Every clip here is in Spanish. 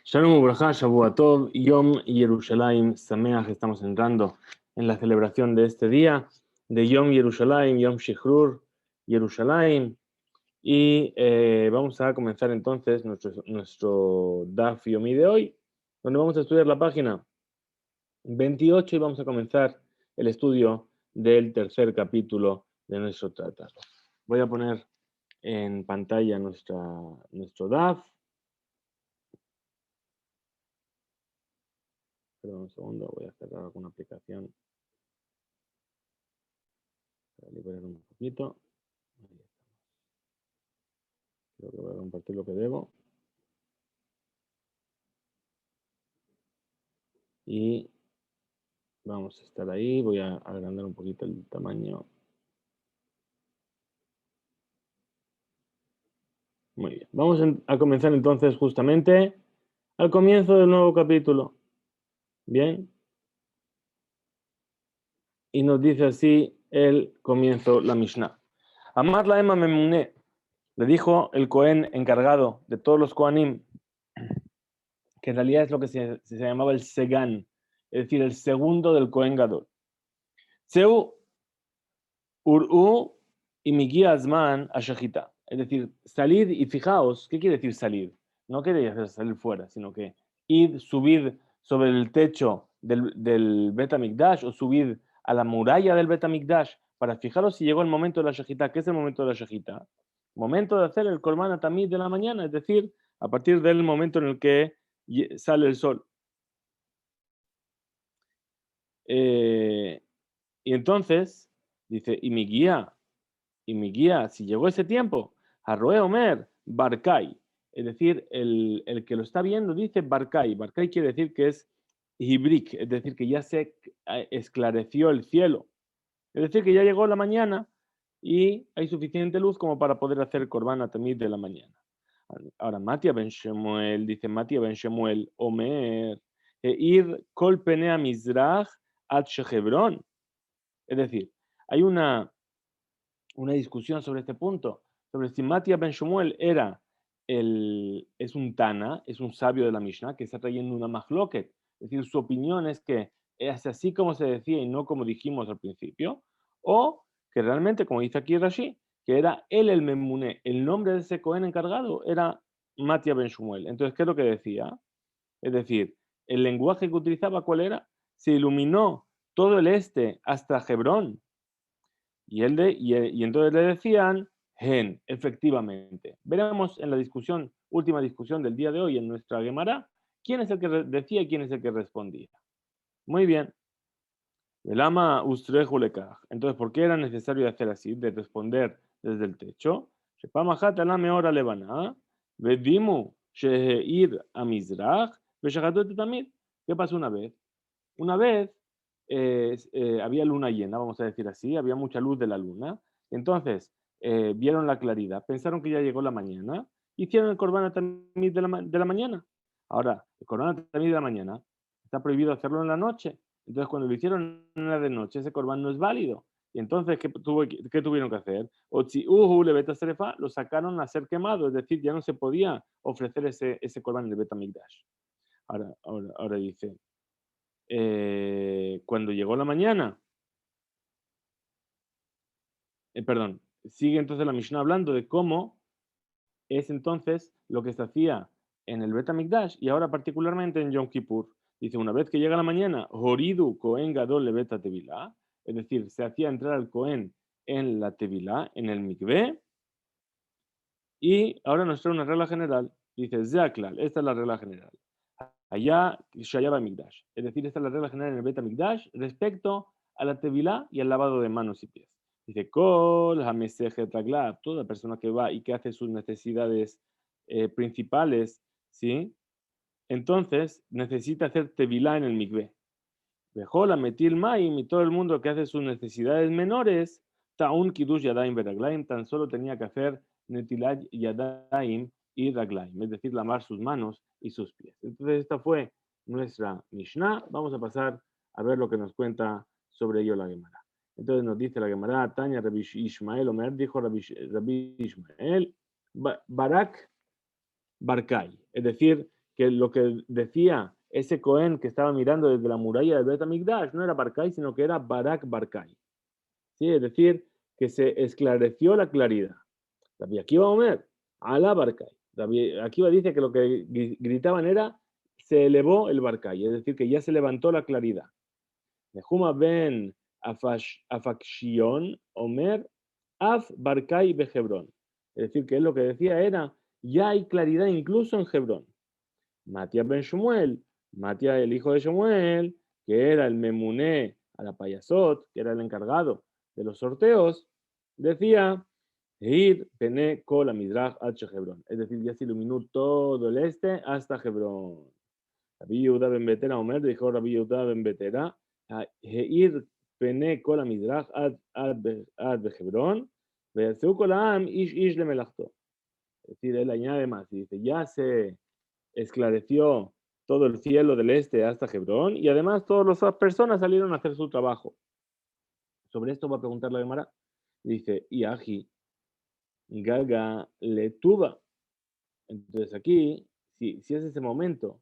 Shalom Ubraja, Shavua Tov, Yom Yerushalayim Sameach. Estamos entrando en la celebración de este día de Yom Yerushalayim, Yom Shihrur Yerushalayim. Y vamos a comenzar entonces nuestro Daf Yomi de hoy, donde vamos a estudiar la página 28 y vamos a comenzar el estudio del tercer capítulo de nuestro tratado. Voy a poner en pantalla nuestro Daf. Perdón un segundo, voy a cerrar alguna aplicación para liberar un poquito. Ahí estamos. Creo que voy a compartir lo que debo. Y vamos a estar ahí. Voy a agrandar un poquito el tamaño. Muy bien. Vamos a comenzar entonces justamente al comienzo del nuevo capítulo. Bien. Y nos dice así el comienzo, la Mishnah. Amar la Ema Memuné, le dijo el Cohen encargado de todos los Kohanim, que en realidad es lo que se llamaba el Segan, es decir, el segundo del Cohen Gadol. Seu Ur'u y Migi Azman Ashahita. Es decir, salir y fijaos, ¿qué quiere decir salir? No quiere decir salir fuera, sino que subir sobre el techo del Bet HaMikdash o subir a la muralla del Bet HaMikdash para fijaros si llegó el momento de la Shahita. ¿Qué es el momento de la Shahita? Momento de hacer el Korban Tamid de la mañana, es decir, a partir del momento en el que sale el sol. Y entonces, dice, y mi guía, si llegó ese tiempo, Arroe Omer, Barkai, es decir, el que lo está viendo dice Barkai. Barkai quiere decir que es Hibrik, es decir, que ya se esclareció el cielo. Es decir, que ya llegó la mañana y hay suficiente luz como para poder hacer Korban Tamid de la mañana. Ahora, Matia Ben Shemuel, dice Matia Ben Shemuel, Omer, Ir Kol Penea Mizrach Ad Shehebron. Es decir, hay una discusión sobre este punto, sobre si Matia Ben Shemuel es un Tana, es un sabio de la Mishnah, que está trayendo una mahloket. Es decir, su opinión es que es así como se decía y no como dijimos al principio, o que realmente, como dice aquí Rashi, que era él el Memuné, el nombre de ese Cohen encargado era Matia Ben Shemuel. Entonces, ¿qué es lo que decía? Es decir, el lenguaje que utilizaba, ¿cuál era? Se iluminó todo el este hasta Hebrón. Y entonces le decían, Gen, efectivamente. Veremos en la última discusión del día de hoy en nuestra Gemara, quién es el que decía y quién es el que respondía. Muy bien. El ama ustrejo lekaj. Entonces, ¿por qué era necesario hacer así, de responder desde el techo? ¿Qué pasó una vez? Una vez había luna llena, vamos a decir así, había mucha luz de la luna. Entonces, vieron la claridad, pensaron que ya llegó la mañana, hicieron el Korban Tamid de la mañana. Ahora, el Korban Tamid de la mañana está prohibido hacerlo en la noche. Entonces, cuando lo hicieron en la de noche, ese Korban no es válido. Y entonces, ¿qué tuvieron que hacer? Lo sacaron a ser quemado, es decir, ya no se podía ofrecer ese Korban en el Bet HaMikdash. Ahora dice, cuando llegó la mañana, perdón, sigue entonces la Mishnah hablando de cómo es entonces lo que se hacía en el Bet HaMikdash y ahora particularmente en Yom Kippur. Dice, una vez que llega la mañana, Horidu Kohen Gadol le Bet HaTevilá, es decir, se hacía entrar al Kohen en la Tevilá, en el Mikveh, y ahora nos trae una regla general. Dice, Zeaklal, esta es la regla general. Allá, Shayaba Mikdash. Es decir, esta es la regla general en el Bet HaMikdash respecto a la tevilá y al lavado de manos y pies. Dice, Kol HaMesejet Raglav, toda persona que va y que hace sus necesidades principales, ¿sí? Entonces necesita hacer tevilá en el mikveh. Bejola Metil Maim y todo el mundo que hace sus necesidades menores, Taun Kidush Yadaim Beraglaim, tan solo tenía que hacer Netilat Yadaim y Raglaim, es decir, lavar sus manos y sus pies. Entonces, esta fue nuestra Mishnah. Vamos a pasar a ver lo que nos cuenta sobre ello la Gemara. Entonces nos dice la Gemara, Tanya Rabbi Ishmael, Omer dijo Rabbi Ishmael, Barak Barkai, es decir, que lo que decía ese Cohen que estaba mirando desde la muralla del Bet HaMikdash no era Barkai, sino que era Barak Barkai. ¿Sí? Es decir, que se esclareció la claridad. Rabbi Akiva Omer, Alá Barkai. Rabbi Akiva dice que lo que gritaban era, se elevó el Barkai, es decir, que ya se levantó la claridad. Nehuma ben Afakshion Omer, Af Barkai Behebrón. Es decir, que él lo que decía era, ya hay claridad incluso en Hebrón. Matías ben Shmuel, Matías el hijo de Shmuel, que era el memuné a la payasot, que era el encargado de los sorteos, decía, ir pene kol midrash h Hebrón. Es decir, ya se iluminó todo el este hasta Hebrón. Rabbi Yehuda ben Betera Omer, dijo Rabbi Yehuda ben Betera, ir pene kol midrash ad Hebrón, ויצאו כל העם איש למלאכתו. Es decir, él añade más y dice, ya se esclareció todo el cielo del este hasta Hebrón y además todas las personas salieron a hacer su trabajo. Sobre esto va a preguntar la Gemara. Dice, Iaji, Gaga Letuba. Entonces aquí, si es ese momento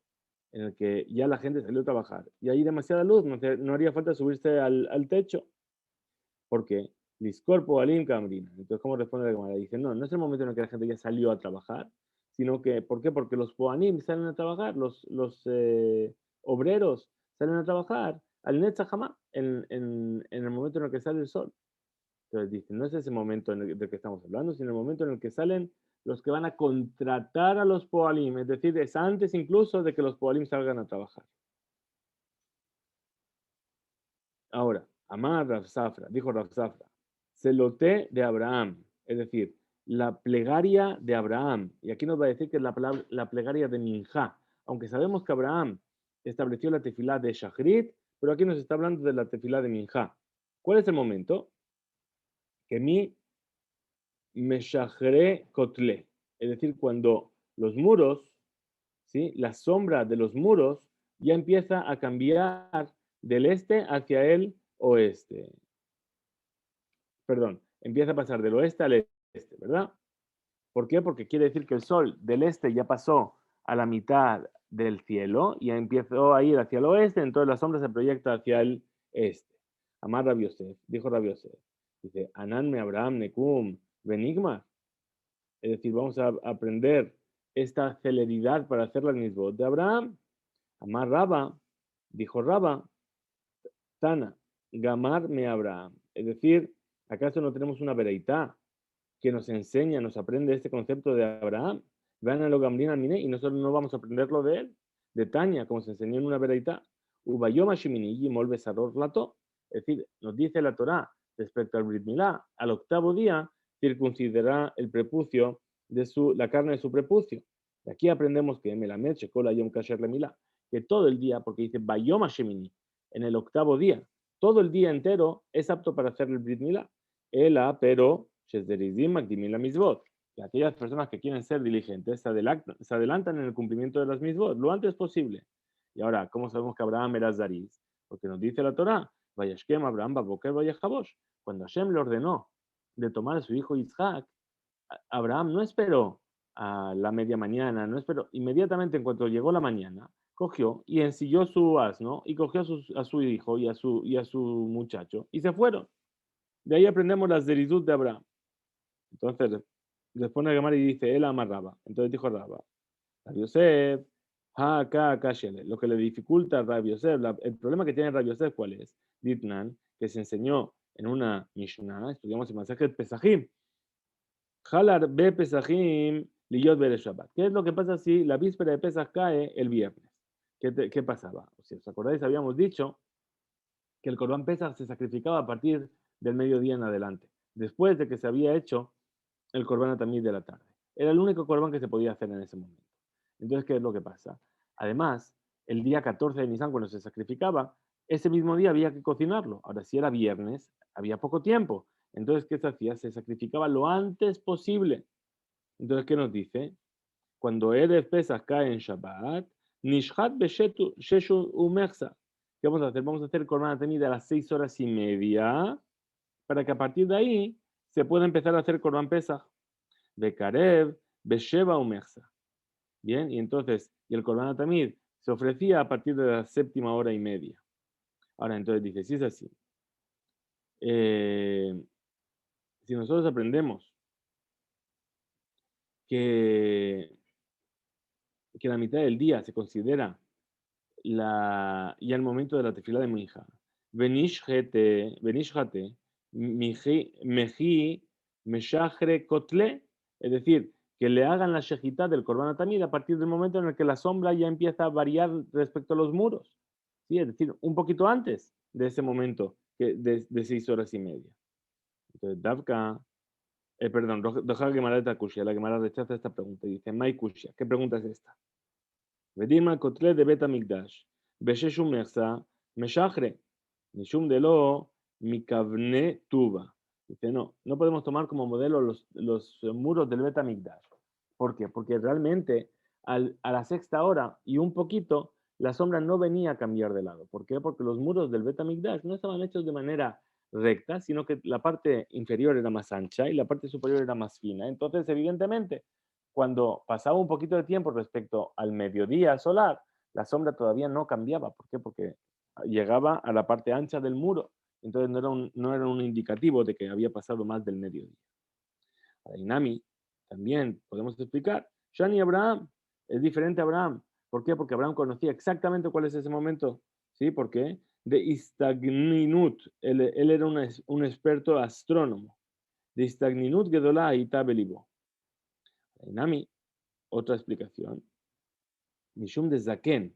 en el que ya la gente salió a trabajar y hay demasiada luz, no haría falta subirse al techo. ¿Por qué? Liscorpo alim cambrina. Entonces, ¿cómo responde la Gemara? Dice, no es el momento en el que la gente ya salió a trabajar, sino que, ¿por qué? Porque los poanim salen a trabajar, los obreros salen a trabajar al Netzahama, en el momento en el que sale el sol. Entonces dice, no es ese momento del que estamos hablando, sino el momento en el que salen los que van a contratar a los poalim, es decir, es antes incluso de que los poalim salgan a trabajar. Ahora, Amar Rav Safra, dijo Rav Safra, Celoté de Abraham, es decir, la plegaria de Abraham. Y aquí nos va a decir que es la plegaria de Minjá, aunque sabemos que Abraham estableció la tefilá de Shachrit, pero aquí nos está hablando de la tefilá de Minjá. ¿Cuál es el momento? Que mi Meshachre Kotle, es decir, cuando los muros, ¿sí? La sombra de los muros ya empieza a cambiar del este hacia el oeste. Perdón, empieza a pasar del oeste al este, ¿verdad? ¿Por qué? Porque quiere decir que el sol del este ya pasó a la mitad del cielo y ya empezó a ir hacia el oeste, entonces la sombra se proyecta hacia el este. Amar Rabbi Yosef, dijo Rabbi Yosef, dice, Ananme Abraham Nekum Benigma. Es decir, vamos a aprender esta celeridad para hacer las misbot de Abraham. Amar Raba, dijo Raba, Tana, Gamar me Abraham. Es decir, ¿acaso no tenemos una vereitá que nos enseña, nos aprende este concepto de Abraham? Vean a lo Gamlin Amine y nosotros no vamos a aprenderlo de él, de Tania, como se enseñó en una vereitá. Ubayoma Shimini Yimol Besaror Lato. Es decir, nos dice la Torá respecto al Brit Milá, al octavo día circuncidará el prepucio de la carne de su prepucio. De aquí aprendemos que Melamed Shekola Yom Kasher Lemilá, que todo el día, porque dice Bayoma Shemini, en el octavo día, todo el día entero es apto para hacer el Brit Milá. Ela, pero, Shezderizim Magdimim la Mitzvot. Que aquellas personas que quieren ser diligentes se adelantan en el cumplimiento de las Mitzvot lo antes posible. Y ahora, ¿cómo sabemos que Abraham era Zariz? Porque nos dice la Torá, Vayashkem Abraham Baboker Vayajabosh. Cuando Hashem le ordenó de tomar a su hijo Isaac, Abraham no esperó a la media mañana, no esperó, inmediatamente en cuanto llegó la mañana, cogió y ensilló su asno y cogió a su hijo y a su muchacho y se fueron. De ahí aprendemos las deridut de Abraham. Entonces, después de Gemara y dice, él amarraba. Entonces dijo Rabba, Rabbi Yosef, lo que le dificulta a Rabbi Yosef, el problema que tiene Rabbi Yosef, ¿cuál es? Ditnan, que se enseñó en una Mishnah, estudiamos el mensaje de Pesajim, Halar be Pesajim liyot bere Shabbat. ¿Qué es lo que pasa si la víspera de Pesaj cae el viernes? ¿Qué pasaba? Si os acordáis, habíamos dicho que el Corban Pesaj se sacrificaba a partir del mediodía en adelante, después de que se había hecho el Corban Atamid de la tarde. Era el único Corban que se podía hacer en ese momento. Entonces, ¿qué es lo que pasa? Además, el día 14 de Nisan, cuando se sacrificaba, ese mismo día había que cocinarlo. Ahora, si era viernes, había poco tiempo. Entonces, ¿qué se hacía? Se sacrificaba lo antes posible. Entonces, ¿qué nos dice? Cuando Erev Pesach cae en Shabbat, Nishhat Sheshu Umersa. ¿Qué vamos a hacer? Vamos a hacer el Corban Atamid a las 6:30 para que a partir de ahí se pueda empezar a hacer Corban Pesach. Bekarev Besheva Umersa. Bien, y entonces, y el Corban Tamid se ofrecía a partir de la 7:30. Ahora, entonces dice, si es así, eh, si nosotros aprendemos que, que la mitad del día se considera ya el momento de la tefila de Minja, Benishjate, Meji, Meshachre, Kotle, es decir, que le hagan la shejitá del Corban Tamid a partir del momento en el que la sombra ya empieza a variar respecto a los muros. ¿Sí? Es decir, un poquito antes de ese momento de 6 horas y media. Entonces, Davka, perdón, Roja Gemara de Kushia, la Gemara rechaza esta pregunta y dice, Mai Kushia, ¿qué pregunta es esta? Vedima Kotle de Bet Amigdash, Besheshum Mersa, Meshachre, Mishum de lo, Mikavne Tuba. Dice, no, no podemos tomar como modelo los muros del Bet Amigdash. ¿Por qué? Porque realmente a la 6ª hora y un poquito, la sombra no venía a cambiar de lado. ¿Por qué? Porque los muros del Bet Amigdash no estaban hechos de manera recta, sino que la parte inferior era más ancha y la parte superior era más fina. Entonces, evidentemente, cuando pasaba un poquito de tiempo respecto al mediodía solar, la sombra todavía no cambiaba. ¿Por qué? Porque llegaba a la parte ancha del muro. Entonces no era un indicativo de que había pasado más del mediodía. A Inami también podemos explicar. Shani Abraham es diferente a Abraham. ¿Por qué? Porque Abraham conocía exactamente cuál es ese momento. ¿Sí? ¿Por qué? De Istagninut. Él era un experto astrónomo. De Istagninut Gedolah Ita Belibo. Inami, otra explicación. Mishum de Zaken.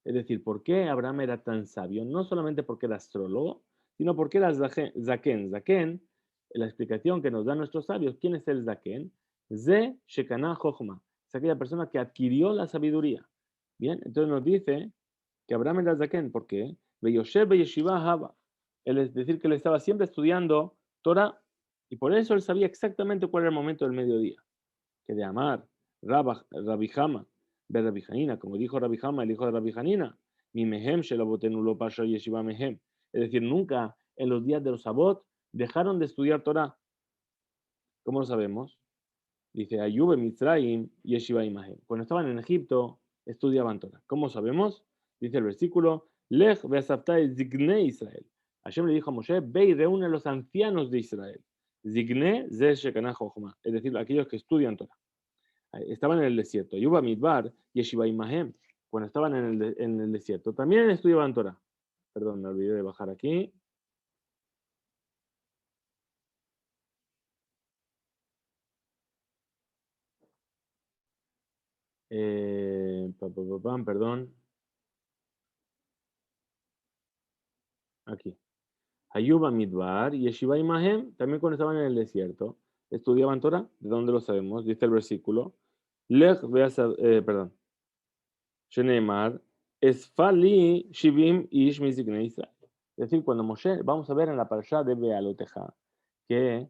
Es decir, ¿por qué Abraham era tan sabio? No solamente porque era astrólogo, sino porque era Zaken. Zaken, la explicación que nos dan nuestros sabios, ¿quién es el Zaken? Ze Shekana Jochma. Es aquella persona que adquirió la sabiduría. Bien, entonces nos dice que Abraham era Zaken. ¿Por qué? Beyoshev Beyeshiva Haba. Es decir, que él estaba siempre estudiando Torah y por eso él sabía exactamente cuál era el momento del mediodía. Que de amar Rabbi Hama de Rabbi Hanina, como dijo Rabbi Hama, el hijo de Rabbi Hanina, mi mehem shelabotenu lo pasha yeshiva mehem. Es decir, nunca en los días de los sabot dejaron de estudiar Torah. ¿Cómo lo sabemos? Dice, Ayub Mitzrayim yeshiva imahem. Cuando estaban en Egipto, estudiaban Torah. ¿Cómo sabemos? Dice el versículo, Lech beasaftai zigne Israel. Hashem le dijo a Moshe, ve y reúne a los ancianos de Israel. Zigne ze shekanah chochma. Es decir, aquellos que estudian Torah. Estaban en el desierto. Yuba Midbar, Yeshiva Imahem, cuando estaban en el desierto, también estudiaban Torah. Perdón, me olvidé de bajar aquí. Perdón. Aquí. Ayuba Midbar, Yeshiva Imahem, también cuando estaban en el desierto, estudiaban Torah. ¿De dónde lo sabemos? Dice el versículo. Lech perdón. Sheneemar, Esfali Shivim Ish Mizikne Israel. Es decir, cuando Moshe, vamos a ver en la parashá de Bealoteja, que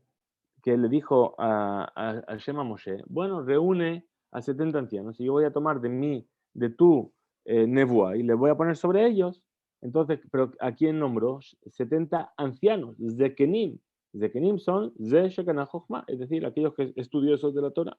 le dijo a Shema Moshe, bueno, reúne a 70 ancianos y yo voy a tomar de tu nebuá y le voy a poner sobre ellos. Entonces, pero ¿a quién nombró? 70 ancianos, Zekenim. Zekenim son Ze Shekanah Chochma, es decir, aquellos que estudiosos de la Torah.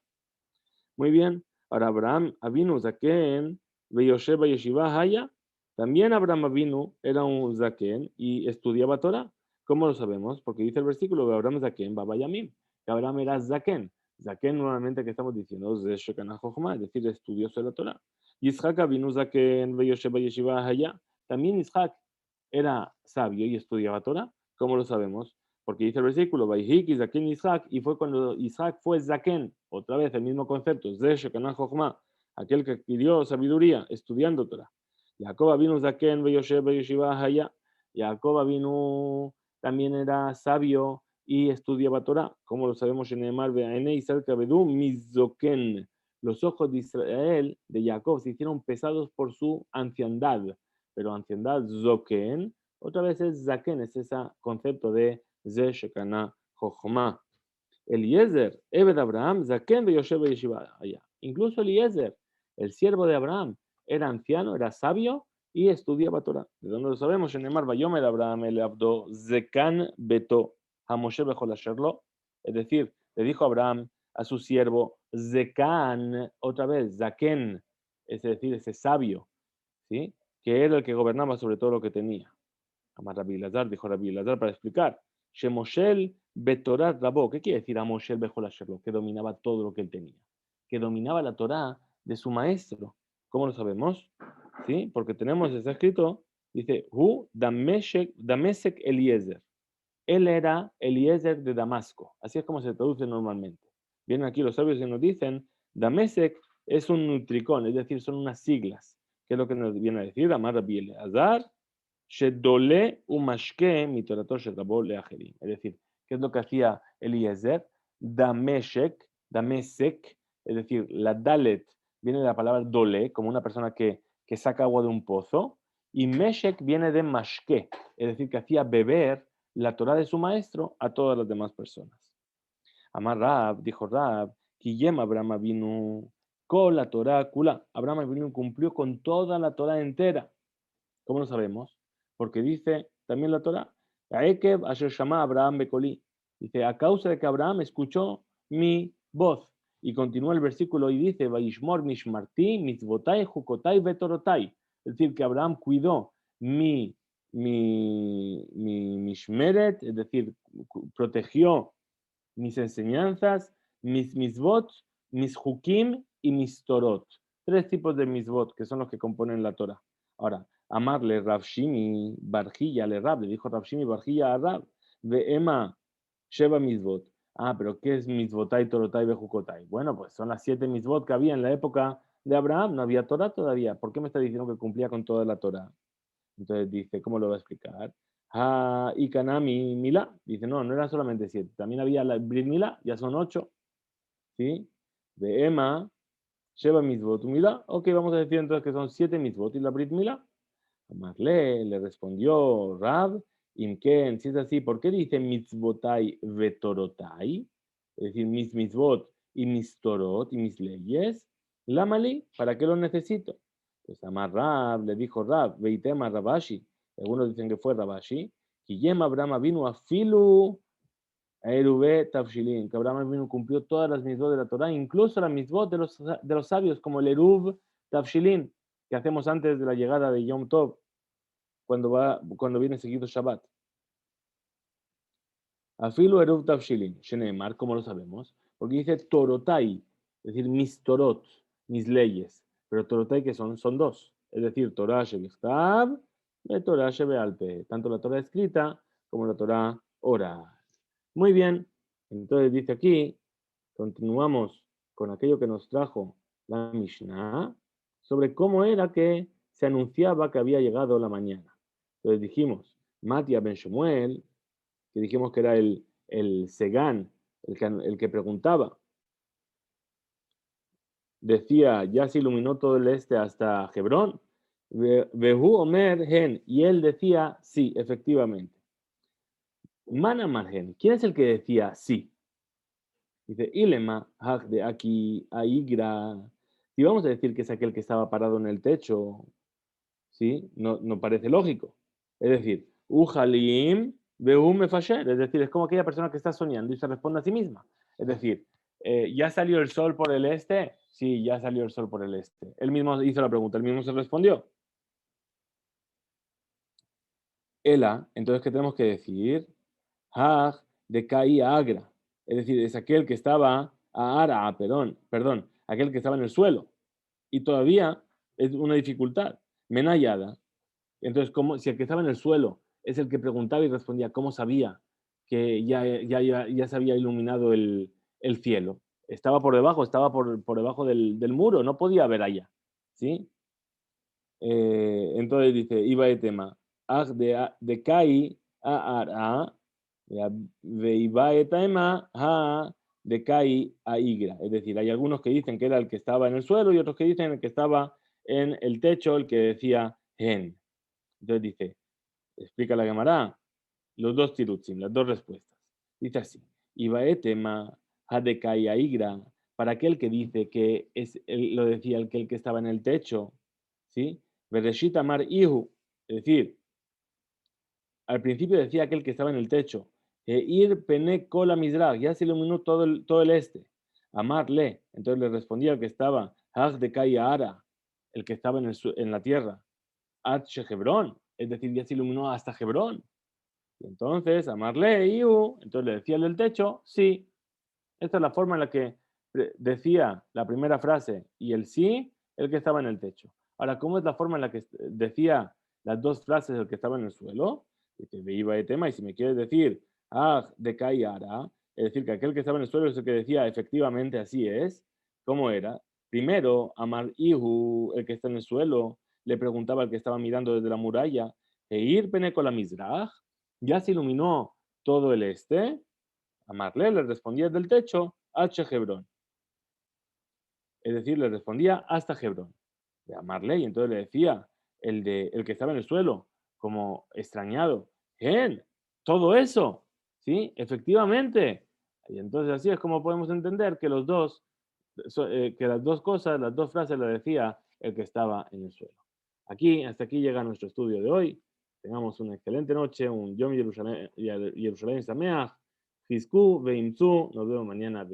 Muy bien. Ahora Abraham Avinu Zaken, Veyoshe Yeshiva Haya. También Abraham Avinu era un Zaken y estudiaba Torah. ¿Cómo lo sabemos? Porque dice el versículo de Abraham Zaken, Baba Yamim, que Abraham era Zaken. Zaken nuevamente que estamos diciendo es Shekanah Chochma, es decir, estudioso de la Torah. Yitzhak Avinu Zaken, Veyoshe Yeshiva Haya. También Yitzhak era sabio y estudiaba Torah. ¿Cómo lo sabemos? Porque dice el versículo, Vaihik y Zaken Isaac, y fue cuando Isaac fue Zaken, otra vez el mismo concepto, Ze Shekanah Chochma, aquel que adquirió sabiduría estudiando Torah. Jacob vino Zaken, Veyoshev, Yeshiva Haya. Jacob vino también era sabio y estudiaba Torah. Como lo sabemos en Neemar, Be'aene Israel Kabedu Mizoken. Los ojos de Israel, de Jacob, se hicieron pesados por su anciandad. Pero anciandad Zoken, otra vez es Zaken, es ese concepto de Ze Shekanah Chochma. Eliezer, Ebed Abraham, Zaken Yoshev Yeshiva allá. Incluso Eliezer, el siervo de Abraham, era anciano, era sabio y estudiaba Torah. ¿De dónde lo sabemos? En Emar Bayomer Abraham el Abdo Zekan Beto Hamoshe Bejolasherlo. Es decir, le dijo Abraham a su siervo, Zekan, otra vez, Zaken, es decir, ese sabio, ¿sí? Que era el que gobernaba sobre todo lo que tenía. Amar Rabbi Elazar, dijo Rabbi Elazar para explicar. Shemoshel Betorat Rabo. ¿Qué quiere decir Amoshel Bejol Asherlo? Que dominaba todo lo que él tenía. Que dominaba la Torá de su maestro. ¿Cómo lo sabemos? ¿Sí? Porque tenemos, está escrito, dice, Hu Damesek Eliezer. Él era Eliezer de Damasco. Así es como se traduce normalmente. Vienen aquí los sabios y nos dicen, Damesek es un nutricón, es decir, son unas siglas. ¿Qué es lo que nos viene a decir? Amar Rabbi Elazar, Shedole umashke mitorato shedabo leacherim. Es decir, ¿qué es lo que hacía Eliezer? Damesek, es decir, la dalet viene de la palabra dole, como una persona que saca agua de un pozo, y meshek viene de mashke, es decir, que hacía beber la Torah de su maestro a todas las demás personas. Amar Rab, dijo Rab, Kiyem Abraham vino con la Torah kula. Abraham vino cumplió con toda la Torah entera. ¿Cómo lo sabemos? Porque dice también la Torah, Aekev asher shama Abraham bekoli. Dice, a causa de que Abraham escuchó mi voz. Y continúa el versículo y dice, Vaishmor mishmarti mitzvotai jukotai vetorotai. Es decir, que Abraham cuidó mi mishmeret, es decir, protegió mis enseñanzas, mis misvot, mis hukim y mis torot. Tres tipos de misvot que son los que componen la Torah. Ahora, amarle Rav Shimi Barjilla le Rab, le dijo Rav Shimi Barjilla a Rab, ve Ema Sheba misvot. Ah, pero ¿qué es misvotai, torotai, bejukotai? Bueno, pues son las 7 misvot que había en la época de Abraham, no había Torah todavía. ¿Por qué me está diciendo que cumplía con toda la Torah? Entonces dice, ¿cómo lo va a explicar? Ah, y Kanami Mila. Dice, no, no eran solamente 7. También había la Brit Mila, ya son 8. ¿Sí? De Emma, Sheba Mitzvot Mila. Ok, vamos a decir entonces que son 7 Mitzvot y la Brit Mila. Amarle le respondió Rab, Imken, si es así, ¿por qué dice Mitzvotai Vetorotai? Es decir, mis Mitzvot y mis Torot y mis leyes. Lamali, ¿para qué lo necesito? Pues Amar Rab, le dijo Rab, Veitema Rabashi. Algunos dicen que fue Rabashi. Kiyem Abraham vino a Filu Erube Tafshilin, que Abraham vino cumplió todas las mitzvot de la Torah, incluso las mitzvot de los sabios, como el Erub Tafshilin, que hacemos antes de la llegada de Yom Tov, cuando viene seguido Shabbat. Afilu Erub Tafshilin, Shenemar, como lo sabemos, porque dice Torotai, es decir, mis Torot, mis leyes, pero Torotai que son dos, es decir, Torah Shevichtav y Torah Shebealpe, tanto la Torah escrita como la Torah oral. Muy bien, entonces dice aquí, continuamos con aquello que nos trajo la Mishnah sobre cómo era que se anunciaba que había llegado la mañana. Entonces dijimos, Matia ben Shemuel, que dijimos que era el Segán, el que preguntaba, decía, ya se iluminó todo el este hasta Hebrón, Vehu Omer Gen, y él decía, sí, efectivamente. Mana Margen, ¿quién es el que decía sí? Dice, Ilema, haj de aquí, aigra. Si vamos a decir que es aquel que estaba parado en el techo, ¿sí? No parece lógico. Es decir, ujalim, beum fasher. Es decir, es como aquella persona que está soñando y se responde a sí misma. Es decir, ¿ya salió el sol por el este? Sí, ya salió el sol por el este. Él mismo hizo la pregunta, él mismo se respondió. Ela, entonces, ¿qué tenemos que decir? Haj de Kai Agra. Es decir, es aquel que estaba perdón, aquel que estaba en el suelo. Y todavía es una dificultad. Menayada. Entonces, ¿cómo, si el que estaba en el suelo es el que preguntaba y respondía, ¿cómo sabía que ya se había iluminado el cielo? Estaba por debajo, estaba por debajo del muro, no podía ver allá. ¿Sí? Entonces dice, iba de tema, de Kai a Ara, Veiba etema ha de Kai a Igra. Es decir, hay algunos que dicen que era el que estaba en el suelo y otros que dicen el que estaba en el techo, el que decía Gen. Entonces dice, explica la Gemara, los dos tirutzim, las dos respuestas. Dice así, Iba etema ha de Kai a Igra, para aquel que dice que lo decía el que estaba en el techo, ¿sí? Bereshit Amar Ihu, es decir, al principio decía aquel que estaba en el techo, Ir Pene Kola Mizrach, ya se iluminó todo el este. Amarle. Entonces le respondía el que estaba, Hag de Ara, el que estaba en la tierra. At Hebrón, es decir, ya se iluminó hasta Hebrón. Y entonces, amarle, Iu, entonces le decía el del techo, sí. Esta es la forma en la que decía la primera frase y el sí, el que estaba en el techo. Ahora, ¿cómo es la forma en la que decía las dos frases el que estaba en el suelo? Dice, ve iba de tema, y si me quieres decir, de Ara, es decir, que aquel que estaba en el suelo es el que decía, efectivamente, así es. ¿Cómo era? Primero, Amar Ihu, el que está en el suelo, le preguntaba al que estaba mirando desde la muralla, Eir Penecola Mizrach, ¿ya se iluminó todo el este? Amarle le respondía del techo, H. Hebrón. Es decir, le respondía hasta Hebrón. De amarle, y entonces le decía el que estaba en el suelo, como extrañado, ¿en todo eso? Sí, efectivamente. Y entonces así es como podemos entender que que las dos cosas, las dos frases le decía el que estaba en el suelo. Hasta aquí llega nuestro estudio de hoy. Tengamos una excelente noche, un Yom Yerushalayim Sameach, Hizku Veimtzu. Nos vemos mañana.